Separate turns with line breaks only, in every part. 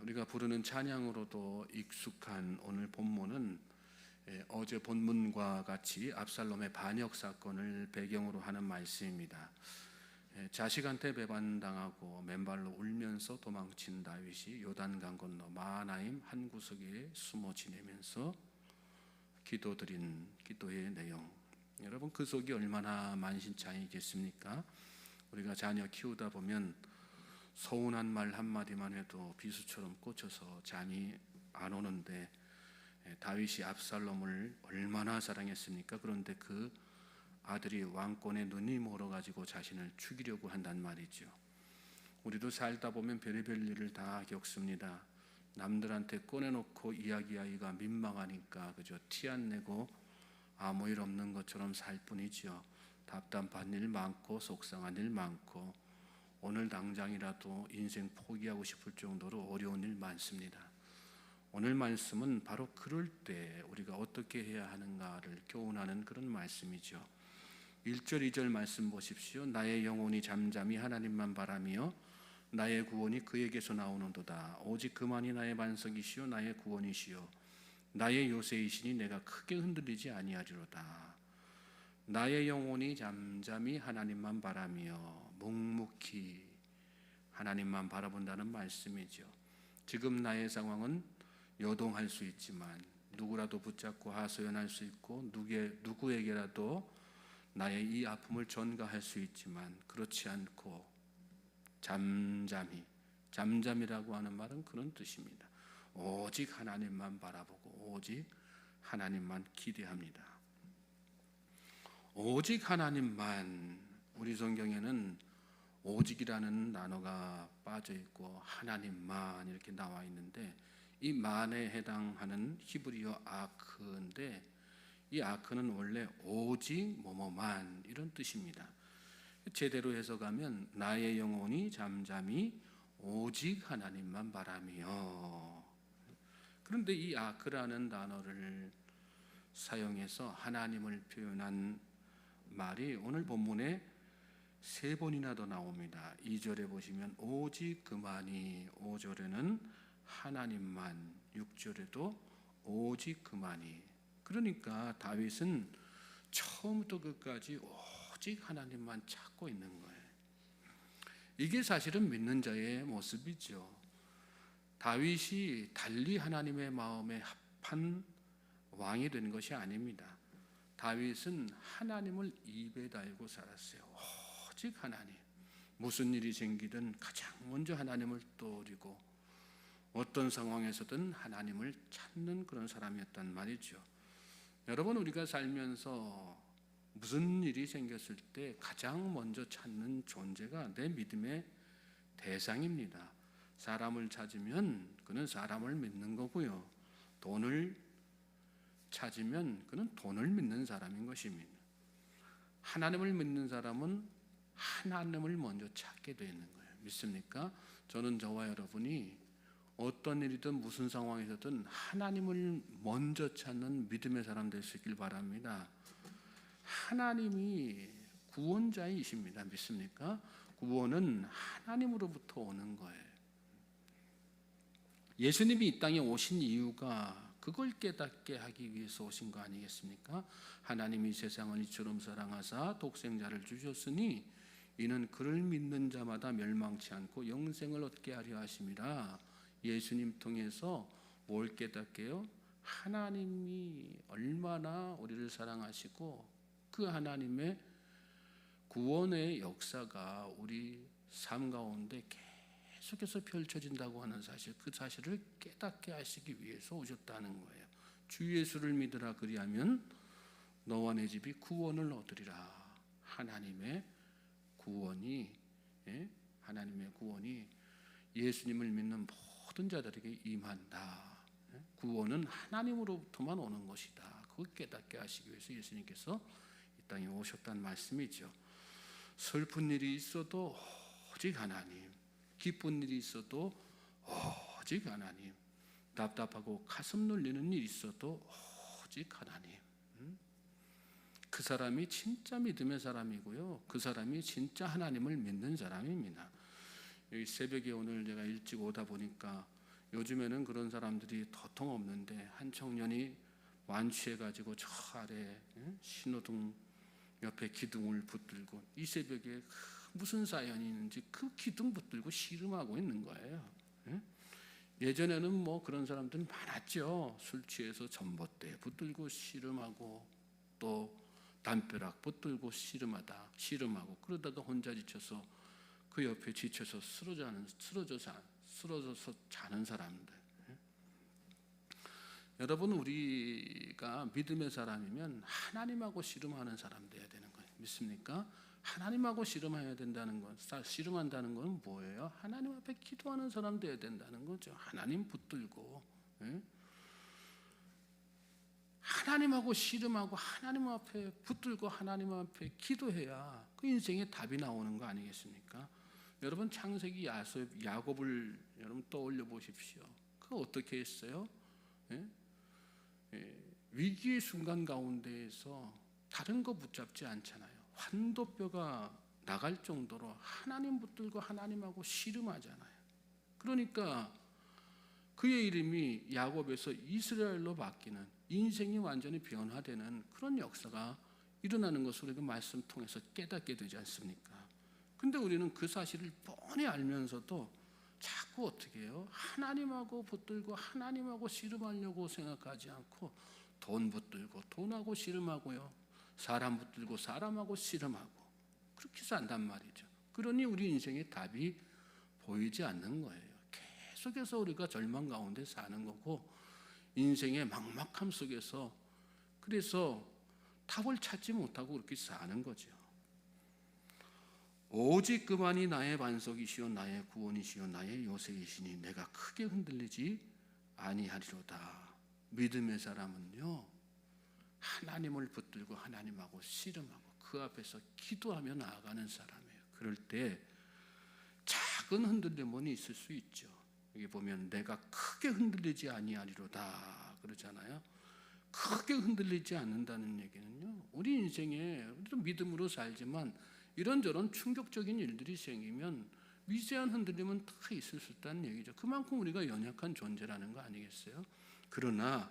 우리가 부르는 찬양으로도 익숙한 오늘 본문은 어제 본문과 같이 압살롬의 반역 사건을 배경으로 하는 말씀입니다. 자식한테 배반당하고 맨발로 울면서 도망친 다윗이 요단강 건너 마하나임 한 구석에 숨어 지내면서 기도의 내용, 여러분 그 속이 얼마나 만신창이겠습니까? 우리가 자녀 키우다 보면 서운한 말 한마디만 해도 비수처럼 꽂혀서 잠이 안 오는데 다윗이 압살롬을 얼마나 사랑했습니까? 그런데 그 아들이 왕권에 눈이 멀어가지고 자신을 죽이려고 한단 말이죠. 우리도 살다 보면 별의별 일을 다 겪습니다. 남들한테 꺼내놓고 이야기하기가 민망하니까 그저 티 안 내고 아무 일 없는 것처럼 살 뿐이죠. 답답한 일 많고 속상한 일 많고 오늘 당장이라도 인생 포기하고 싶을 정도로 어려운 일 많습니다. 오늘 말씀은 바로 그럴 때 우리가 어떻게 해야 하는가를 교훈하는 그런 말씀이죠. 1절 2절 말씀 보십시오. 나의 영혼이 잠잠히 하나님만 바라며 나의 구원이 그에게서 나오는도다. 오직 그만이 나의 반석이시요 나의 구원이시요 나의 요새이시니 내가 크게 흔들리지 아니하리로다. 나의 영혼이 잠잠히 하나님만 바라며 묵묵히 하나님만 바라본다는 말씀이죠. 지금 나의 상황은 요동할 수 있지만 누구라도 붙잡고 하소연할 수 있고 누구에게라도 나의 이 아픔을 전가할 수 있지만 그렇지 않고 잠잠이라고 하는 말은 그런 뜻입니다. 오직 하나님만 바라보고 오직 하나님만 기대합니다. 오직 하나님만, 우리 성경에는 오직이라는 단어가 빠져 있고 하나님만 이렇게 나와 있는데 이 만에 해당하는 히브리어 아크인데 이 아크는 원래 오직 뭐뭐만 이런 뜻입니다. 제대로 해석하면 나의 영혼이 잠잠히 오직 하나님만 바라며. 그런데 이 아크라는 단어를 사용해서 하나님을 표현한 말이 오늘 본문에 3번이나 더 나옵니다. 2절에 보시면 오직 그만이, 5절에는 하나님만, 6절에도 오직 그만이. 그러니까 다윗은 처음부터 끝까지 오직 하나님만 찾고 있는 거예요. 이게 사실은 믿는 자의 모습이죠. 다윗이 달리 하나님의 마음에 합한 왕이 된 것이 아닙니다. 다윗은 하나님을 입에 달고 살았어요. 오직 하나님. 무슨 일이 생기든 가장 먼저 하나님을 떠올리고 어떤 상황에서든 하나님을 찾는 그런 사람이었단 말이죠. 여러분, 우리가 살면서 무슨 일이 생겼을 때 가장 먼저 찾는 존재가 내 믿음의 대상입니다. 사람을 찾으면 그는 사람을 믿는 거고요. 돈을 찾으면 그는 돈을 믿는 사람인 것입니다. 하나님을 믿는 사람은 하나님을 먼저 찾게 되는 거예요. 믿습니까? 저는 저와 여러분이 어떤 일이든 무슨 상황에서든 하나님을 먼저 찾는 믿음의 사람 될 수 있길 바랍니다. 하나님이 구원자이십니다. 믿습니까? 구원은 하나님으로부터 오는 거예요. 예수님이 이 땅에 오신 이유가 그걸 깨닫게 하기 위해서 오신 거 아니겠습니까? 하나님이 세상을 이처럼 사랑하사 독생자를 주셨으니 이는 그를 믿는 자마다 멸망치 않고 영생을 얻게 하려 하심이라. 예수님 통해서 뭘 깨닫게요? 하나님이 얼마나 우리를 사랑하시고 그 하나님의 구원의 역사가 우리 삶 가운데 계속해서 펼쳐진다고 하는 사실, 그 사실을 깨닫게 하시기 위해서 오셨다는 거예요. 주 예수를 믿으라 그리하면 너와 내 집이 구원을 얻으리라. 하나님의 구원이 예수님을 믿는 모든 자들에게 임한다. 구원은 하나님으로부터만 오는 것이다. 그걸 깨닫게 하시기 위해서 예수님께서 이 땅에 오셨다는 말씀이죠. 슬픈 일이 있어도 오직 하나님, 기쁜 일이 있어도 오직 하나님, 답답하고 가슴 눌리는 일이 있어도 오직 하나님. 그 사람이 진짜 믿음의 사람이고요, 그 사람이 진짜 하나님을 믿는 사람입니다. 여기 새벽에 오늘 제가 일찍 오다 보니까 요즘에는 그런 사람들이 도통 없는데, 한 청년이 완취해가지고 저 아래 신호등 옆에 기둥을 붙들고 이 새벽에 무슨 사연이 있는지 그 기둥 붙들고 씨름하고 있는 거예요. 예전에는 뭐 그런 사람들이 많았죠. 술 취해서 전봇대 붙들고 씨름하고 또 담벼락 붙들고 씨름하고 그러다가 혼자 지쳐서 그 옆에 지쳐서 쓰러져서 자는 사람들. 여러분, 우리가 믿음의 사람이면 하나님하고 씨름하는 사람 돼야 되는 거예요. 믿습니까? 하나님하고 씨름해야 된다는 건, 씨름한다는 건 뭐예요? 하나님 앞에 기도하는 사람 돼야 된다는 거죠. 하나님 붙들고, 하나님하고 씨름하고 하나님 앞에 붙들고 하나님 앞에 기도해야 그 인생의 답이 나오는 거 아니겠습니까? 여러분, 창세기 야곱을 여러분 떠올려 보십시오. 그거 어떻게 했어요? 위기의 순간 가운데에서 다른 거 붙잡지 않잖아요. 환도뼈가 나갈 정도로 하나님 붙들고 하나님하고 씨름하잖아요. 그러니까 그의 이름이 야곱에서 이스라엘로 바뀌는, 인생이 완전히 변화되는 그런 역사가 일어나는 것을 우리가 말씀 통해서 깨닫게 되지 않습니까? 근데 우리는 그 사실을 뻔히 알면서도 자꾸 어떻게 해요? 하나님하고 붙들고 하나님하고 씨름하려고 생각하지 않고 돈 붙들고 돈하고 씨름하고요, 사람 붙들고 사람하고 씨름하고 그렇게 산단 말이죠. 그러니 우리 인생의 답이 보이지 않는 거예요. 계속해서 우리가 절망 가운데 사는 거고 인생의 막막함 속에서 그래서 답을 찾지 못하고 그렇게 사는 거죠. 오직 그만이 나의 반석이시요 나의 구원이시요 나의 요새이시니 내가 크게 흔들리지 아니하리로다. 믿음의 사람은요, 하나님을 붙들고 하나님하고 씨름하고 그 앞에서 기도하며 나아가는 사람이에요. 그럴 때 작은 흔들림은 있을 수 있죠. 여기 보면 내가 크게 흔들리지 아니하리로다 그러잖아요. 크게 흔들리지 않는다는 얘기는요, 우리 인생에 우리도 믿음으로 살지만 이런저런 충격적인 일들이 생기면 미세한 흔들림은 다 있을 수 있다는 얘기죠. 그만큼 우리가 연약한 존재라는 거 아니겠어요? 그러나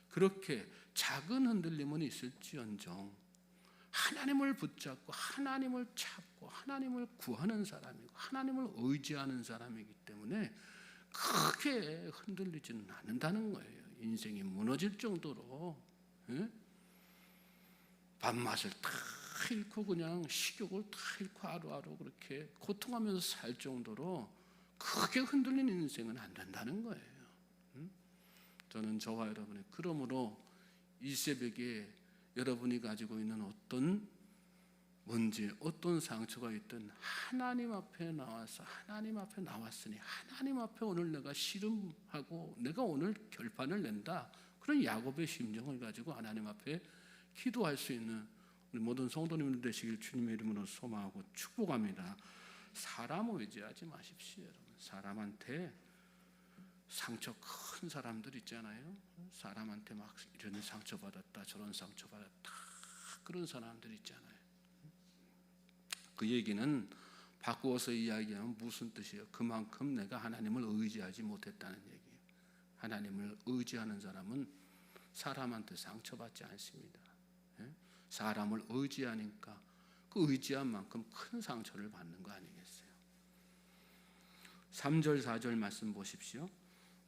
그렇게 작은 흔들림은 있을지언정 하나님을 붙잡고 하나님을 찾고 하나님을 구하는 사람이고 하나님을 의지하는 사람이기 때문에 크게 흔들리지는 않는다는 거예요. 인생이 무너질 정도로 밥맛을 다 잃고 그냥 식욕을 다 잃고 하루하루 그렇게 고통하면서 살 정도로 크게 흔들리는 인생은 안 된다는 거예요. 저는 저와 여러분의, 그러므로 이 새벽에 여러분이 가지고 있는 어떤 문제, 어떤 상처가 있든 하나님 앞에 나와서 하나님 앞에 나왔으니 하나님 앞에 오늘 내가 씨름하고 내가 오늘 결판을 낸다, 그런 야곱의 심정을 가지고 하나님 앞에 기도할 수 있는 우리 모든 성도님들 되시길 주님의 이름으로 소망하고 축복합니다. 사람 의지하지 마십시오. 여러분, 사람한테 상처 큰 사람들 있잖아요. 사람한테 막 이런 상처받았다 저런 상처받았다 그런 사람들 있잖아요. 그 얘기는 바꾸어서 이야기하면 무슨 뜻이에요? 그만큼 내가 하나님을 의지하지 못했다는 얘기예요. 하나님을 의지하는 사람은 사람한테 상처받지 않습니다. 사람을 의지하니까 그 의지한 만큼 큰 상처를 받는 거 아니겠어요? 3절 4절 말씀 보십시오.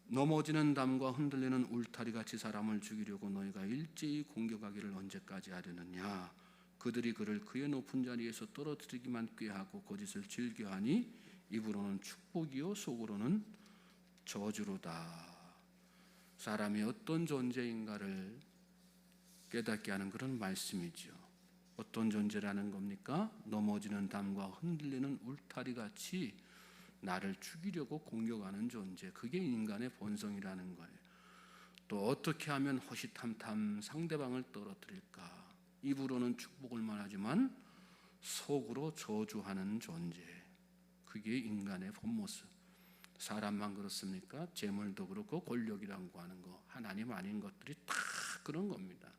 넘어지는 담과 흔들리는 울타리같이 사람을 죽이려고 너희가 일제히 공격하기를 언제까지 하려느냐. 그들이 그를 그의 높은 자리에서 떨어뜨리기만 꾀하고 거짓을 즐겨하니 입으로는 축복이요 속으로는 저주로다. 사람이 어떤 존재인가를 깨닫게 하는 그런 말씀이죠. 어떤 존재라는 겁니까? 넘어지는 담과 흔들리는 울타리같이 나를 죽이려고 공격하는 존재, 그게 인간의 본성이라는 거예요. 또 어떻게 하면 호시탐탐 상대방을 떨어뜨릴까? 입으로는 축복을 말하지만 속으로 저주하는 존재, 그게 인간의 본 모습. 사람만 그렇습니까? 재물도 그렇고 권력이라고 하는 거, 하나님 아닌 것들이 다 그런 겁니다.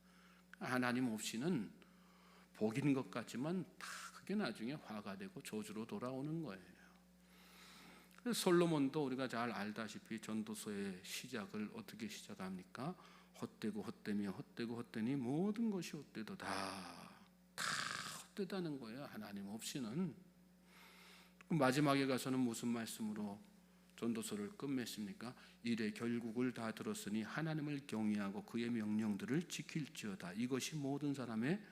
하나님 없이는 복인 것 같지만 다 그게 나중에 화가 되고 저주로 돌아오는 거예요. 솔로몬도 우리가 잘 알다시피 전도서의 시작을 어떻게 시작합니까? 헛되고 헛되며 헛되고 헛되니 모든 것이 헛되도다. 다 헛되다는 거예요. 하나님 없이는. 마지막에 가서는 무슨 말씀으로 전도서를 끝맺습니까? 이래 결국을 다 들었으니 하나님을 경외하고 그의 명령들을 지킬지어다. 이것이 모든 사람의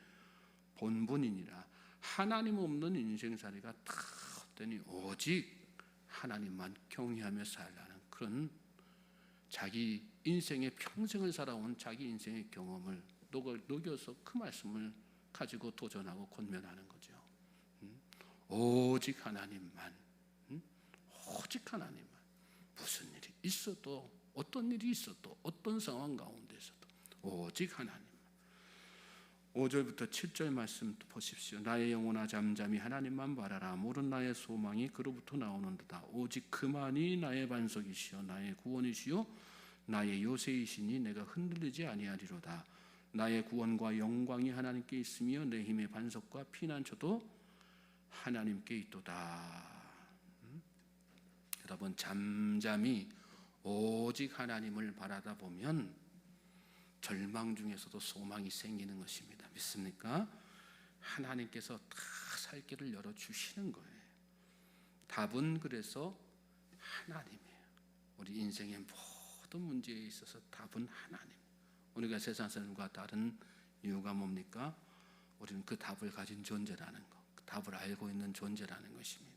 본분이니라. 하나님 없는 인생살이가 다 헛되니 오직 하나님만 경외하며 살라는 그런 자기 인생의 평생을 살아온 자기 인생의 경험을 녹여서 그 말씀을 가지고 도전하고 권면하는 거죠. 오직 하나님만, 오직 하나님만. 무슨 일이 있어도, 어떤 일이 있어도, 어떤 상황 가운데서도 오직 하나님. 5절부터 7절 말씀 보십시오. 나의 영혼아 잠잠히 하나님만 바라라. 모든 나의 소망이 그로부터 나오는도다. 오직 그만이 나의 반석이시요 나의 구원이시요 나의 요새이시니 내가 흔들리지 아니하리로다. 나의 구원과 영광이 하나님께 있으며 내 힘의 반석과 피난처도 하나님께 있도다. 여러분, 잠잠히 오직 하나님을 바라다 보면 절망 중에서도 소망이 생기는 것입니다. 믿습니까? 하나님께서 다 살 길을 열어주시는 거예요. 답은 그래서 하나님이에요. 우리 인생의 모든 문제에 있어서 답은 하나님. 우리가 세상 사람과 다른 이유가 뭡니까? 우리는 그 답을 가진 존재라는 것, 그 답을 알고 있는 존재라는 것입니다.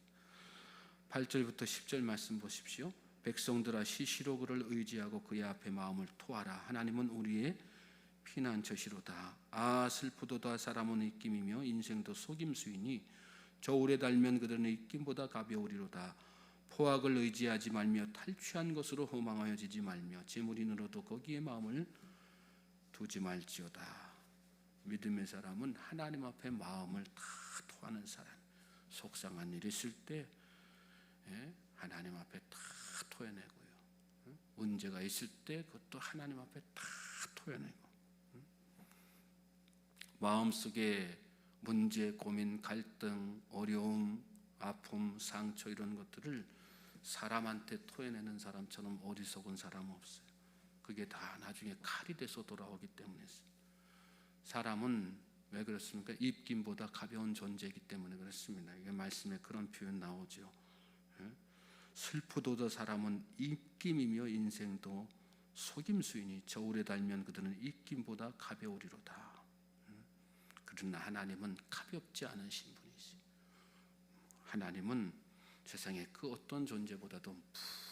8절부터 10절 말씀 보십시오. 백성들아 시시로 그를 의지하고 그의 앞에 마음을 토하라. 하나님은 우리의 피난처시로다. 아 슬프도다. 사람은 입김이며 인생도 속임수이니 저울에 달면 그들은 입김보다 가벼우리로다. 포악을 의지하지 말며 탈취한 것으로 허망하여지지 말며 재물이 늘어도 거기에 마음을 두지 말지어다. 믿음의 사람은 하나님 앞에 마음을 다 토하는 사람. 속상한 일이 있을 때 하나님 앞에 다 토해내고요. 문제가 있을 때 그것도 하나님 앞에 다 토해내고, 마음속에 문제, 고민, 갈등, 어려움, 아픔, 상처 이런 것들을 사람한테 토해내는 사람처럼 어리석은 사람은 없어요. 그게 다 나중에 칼이 돼서 돌아오기 때문에. 사람은 왜 그렇습니까? 입김보다 가벼운 존재이기 때문에 그렇습니다. 이게 말씀에 그런 표현 나오죠. 슬프도다. 사람은 입김이며 인생도 속임수이니 저울에 달면 그들은 입김보다 가벼우리로다. 그러나 하나님은 가볍지 않으신 분이시. 하나님은 세상의 그 어떤 존재보다도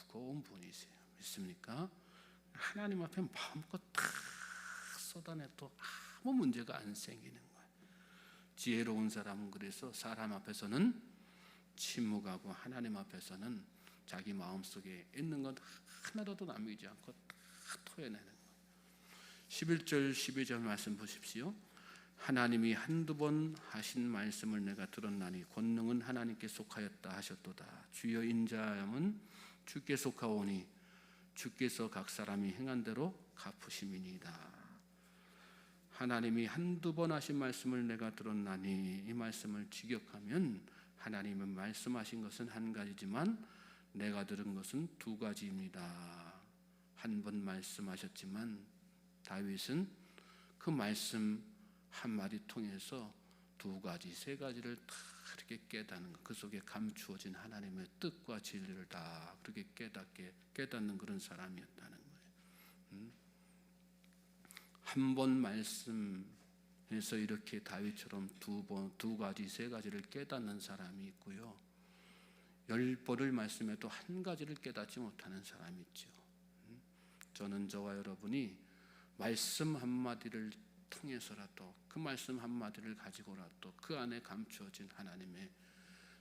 무거운 분이세요. 믿습니까? 하나님 앞에 마음껏 다 쏟아내도 아무 문제가 안 생기는 거예요. 지혜로운 사람은 그래서 사람 앞에서는 침묵하고 하나님 앞에서는 자기 마음속에 있는 것 하나라도 남기지 않고 다 토해내는 거예요. 11절 12절 말씀 보십시오. 하나님이 한두 번 하신 말씀을 내가 들었나니 권능은 하나님께 속하였다 하셨도다. 주여 인자함은 주께 속하오니 주께서 각 사람이 행한 대로 갚으심이니이다. 하나님이 한두 번 하신 말씀을 내가 들었나니, 이 말씀을 직역하면 하나님은 말씀하신 것은 한 가지지만 내가 들은 것은 두 가지입니다. 한 번 말씀하셨지만 다윗은 그 말씀 한마디 통해서 두 가지, 세 가지를 다 이렇게 깨닫는 것, 그 속에 감추어진 하나님의 뜻과 진리를 다 그렇게 깨닫는 그런 사람이었다는 거예요. 한 번 말씀해서 이렇게 다윗처럼 두 가지, 세 가지를 깨닫는 사람이 있고요. 10번을 말씀해도 한 가지를 깨닫지 못하는 사람이 있죠. 저는 저와 여러분이 말씀 한마디를 통해서라도, 그 말씀 한마디를 가지고라도 그 안에 감추어진 하나님의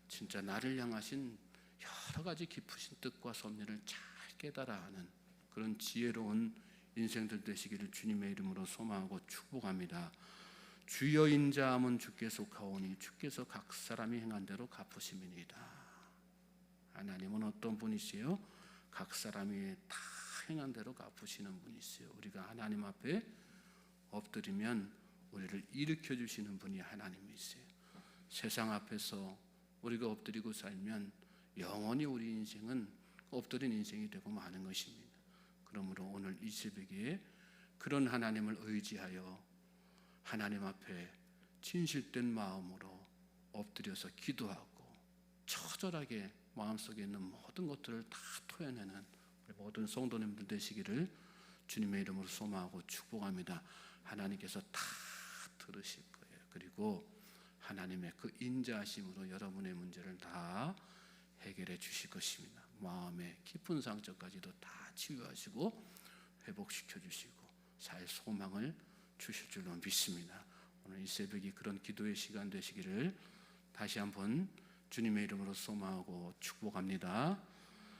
진짜 나를 향하신 여러 가지 깊으신 뜻과 섭리를 잘 깨달아 하는 그런 지혜로운 인생들 되시기를 주님의 이름으로 소망하고 축복합니다. 주여 인자함은 주께 속하오니 주께서 각 사람이 행한 대로 갚으심이니이다. 하나님은 어떤 분이세요? 각 사람이 다 행한 대로 갚으시는 분이세요. 우리가 하나님 앞에 엎드리면 우리를 일으켜 주시는 분이 하나님이세요. 세상 앞에서 우리가 엎드리고 살면 영원히 우리 인생은 엎드린 인생이 되고 마는 것입니다. 그러므로 오늘 이 새벽에 그런 하나님을 의지하여 하나님 앞에 진실된 마음으로 엎드려서 기도하고 처절하게 마음속에 있는 모든 것들을 다 토해내는 우리 모든 성도님들 되시기를 주님의 이름으로 소망하고 축복합니다. 하나님께서 다 들으실 거예요. 그리고 하나님의 그 인자하심으로 여러분의 문제를 다 해결해 주실 것입니다. 마음의 깊은 상처까지도 다 치유하시고 회복시켜 주시고 살 소망을 주실 줄로 믿습니다. 오늘 이 새벽이 그런 기도의 시간 되시기를 다시 한번 주님의 이름으로 소망하고 축복합니다.